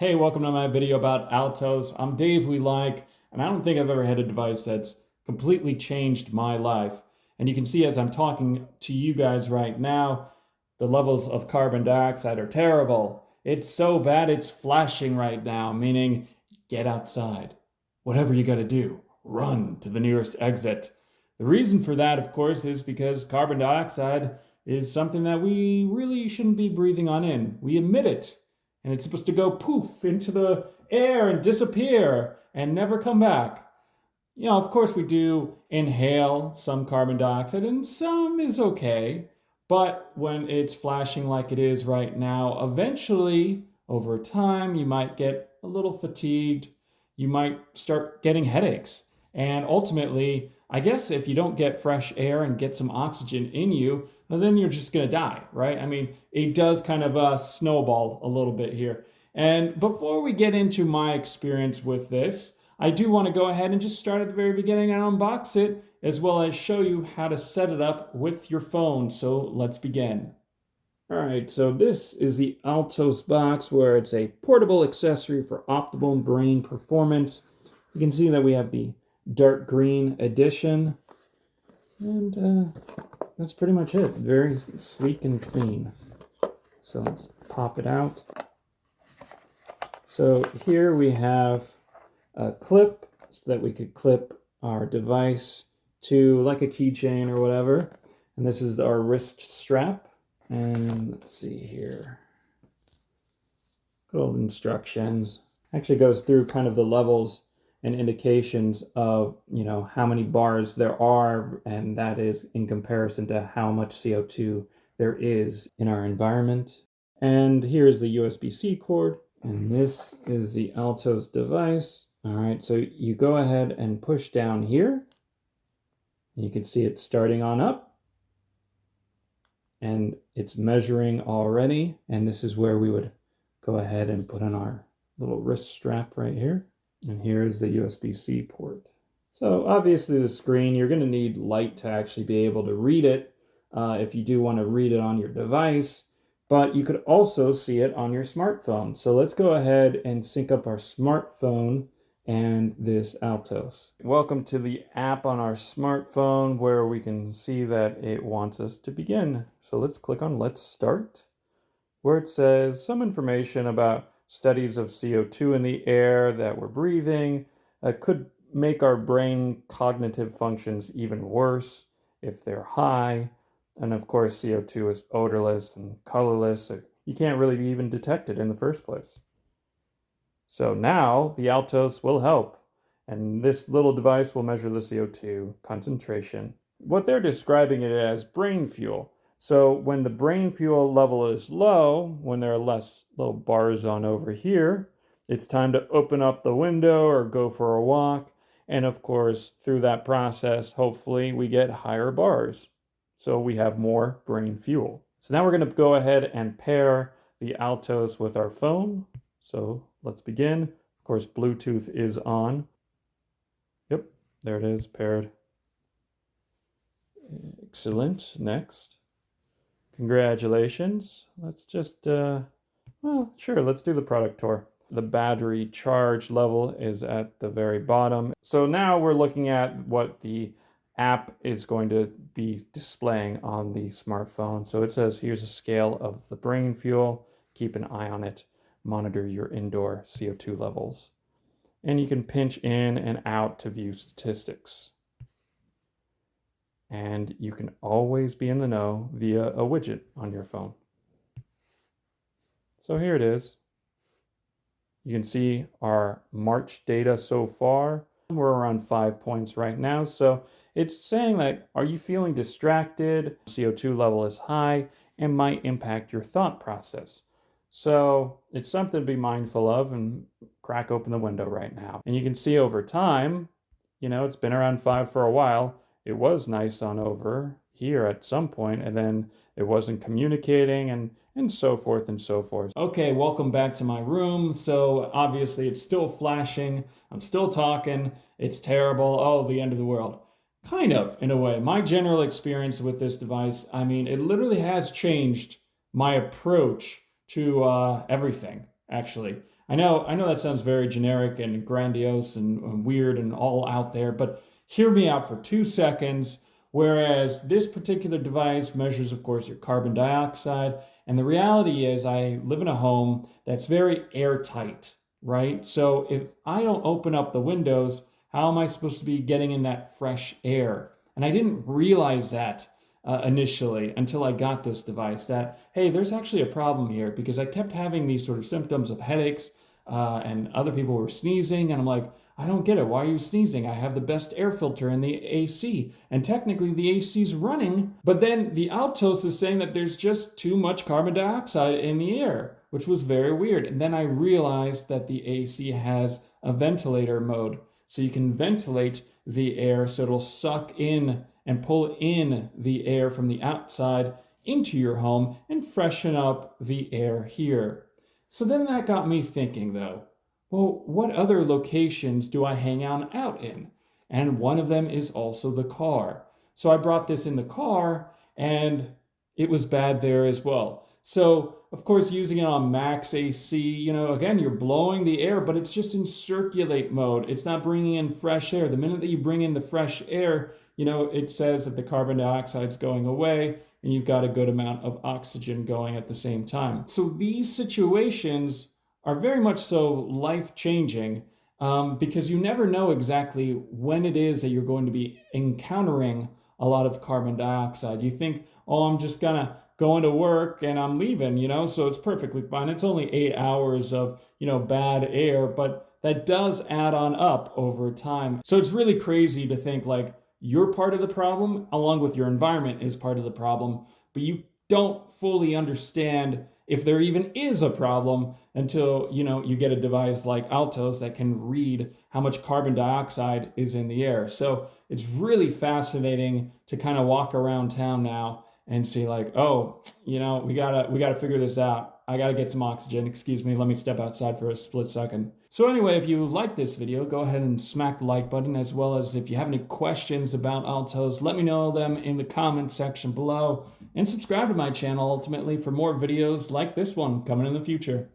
Hey, welcome to my video about Altos. I'm DaveWeLike, and I don't think I've ever had a device that's completely changed my life. And you can see as I'm talking to you guys right now, the levels of carbon dioxide are terrible. It's so bad it's flashing right now, meaning get outside. Whatever you gotta do, run to the nearest exit. The reason for that, of course, is because carbon dioxide is something that we really shouldn't be breathing on in. We emit it and it's supposed to go poof into the air and disappear and never come back. Of course, we do inhale some carbon dioxide, and some is okay. But when it's flashing like it is right now, eventually, over time, you might get a little fatigued. You might start getting headaches. And ultimately, I guess if you don't get fresh air and get some oxygen in you, well, then you're just going to die, right? I mean, it does kind of snowball a little bit here. And before we get into my experience with this, I do want to go ahead and just start at the very beginning and unbox it, as well as show you how to set it up with your phone. So let's begin. All right, so this is the Altos box, where it's a portable accessory for optimal brain performance. You can see that we have the dark green edition, and that's pretty much it. Very sleek and clean. So let's pop it out. So here we have a clip so that we could clip our device to like a keychain or whatever. And this is our wrist strap. And let's see here. Good old instructions. Actually goes through kind of the levels and indications of, how many bars there are, and that is in comparison to how much CO2 there is in our environment. And here's the USB-C cord, and this is the Altos device. All right, so you go ahead and push down here. You can see it starting on up, and it's measuring already. And this is where we would go ahead and put on our little wrist strap right here. And here's the USB-C port. So obviously the screen, you're going to need light to actually be able to read it if you do want to read it on your device. But you could also see it on your smartphone. So let's go ahead and sync up our smartphone and this Altos. Welcome to the app on our smartphone, where we can see that it wants us to begin. So let's click on Let's Start, where it says some information about studies of CO2 in the air that we're breathing could make our brain cognitive functions even worse if they're high. And of course, CO2 is odorless and colorless, so you can't really even detect it in the first place. So now the Altos will help, and this little device will measure the CO2 concentration. What they're describing it as brain fuel. So when the brain fuel level is low, when there are less little bars on over here, it's time to open up the window or go for a walk. And of course, through that process, hopefully we get higher bars. So we have more brain fuel. So now we're going to go ahead and pair the Altos with our phone. So let's begin. Of course, Bluetooth is on. Yep, there it is, paired. Excellent. Next. Congratulations. Let's just, let's do the product tour. The battery charge level is at the very bottom. So now we're looking at what the app is going to be displaying on the smartphone. So it says, here's a scale of the brain fuel. Keep an eye on it. Monitor your indoor CO2 levels. And you can pinch in and out to view statistics. And you can always be in the know via a widget on your phone. So here it is. You can see our March data so far. We're around 5 points right now. So it's saying that, are you feeling distracted? CO2 level is high and might impact your thought process. So it's something to be mindful of, and crack open the window right now. And you can see over time, it's been around 5 for a while. It was nice on over here at some point, and then it wasn't communicating, and so forth and so forth. Okay, welcome back to my room. So obviously it's still flashing. I'm still talking. It's terrible. Oh, the end of the world. Kind of, in a way. My general experience with this device, it literally has changed my approach to everything, actually. I know that sounds very generic and grandiose and weird and all out there, but hear me out for 2 seconds. Whereas this particular device measures, of course, your carbon dioxide. And the reality is, I live in a home that's very airtight, right? So if I don't open up the windows, how am I supposed to be getting in that fresh air? And I didn't realize that initially until I got this device that, hey, there's actually a problem here because I kept having these sort of symptoms of headaches and other people were sneezing. And I'm like, I don't get it. Why are you sneezing? I have the best air filter in the AC. And technically the AC is running. But then the Altos is saying that there's just too much carbon dioxide in the air, which was very weird. And then I realized that the AC has a ventilator mode. So you can ventilate the air so it'll suck in and pull in the air from the outside into your home and freshen up the air here. So then that got me thinking though, well, what other locations do I hang out in? And one of them is also the car. So I brought this in the car and it was bad there as well. So, of course, using it on max AC, again, you're blowing the air, but it's just in circulate mode. It's not bringing in fresh air. The minute that you bring in the fresh air, it says that the carbon dioxide's going away and you've got a good amount of oxygen going at the same time. So these situations are very much so life-changing because you never know exactly when it is that you're going to be encountering a lot of carbon dioxide. You think, oh, I'm just gonna go into work and I'm leaving, so it's perfectly fine. It's only 8 hours of, bad air, but that does add on up over time. So it's really crazy to think like you're part of the problem along with your environment is part of the problem, but you don't fully understand if there even is a problem until you get a device like Altos that can read how much carbon dioxide is in the air. So it's really fascinating to kind of walk around town now and see like, oh, we gotta figure this out. I gotta get some oxygen. Excuse me, let me step outside for a split second. So anyway, if you like this video, go ahead and smack the like button, as well as if you have any questions about Altos, let me know them in the comments section below, and subscribe to my channel ultimately for more videos like this one coming in the future.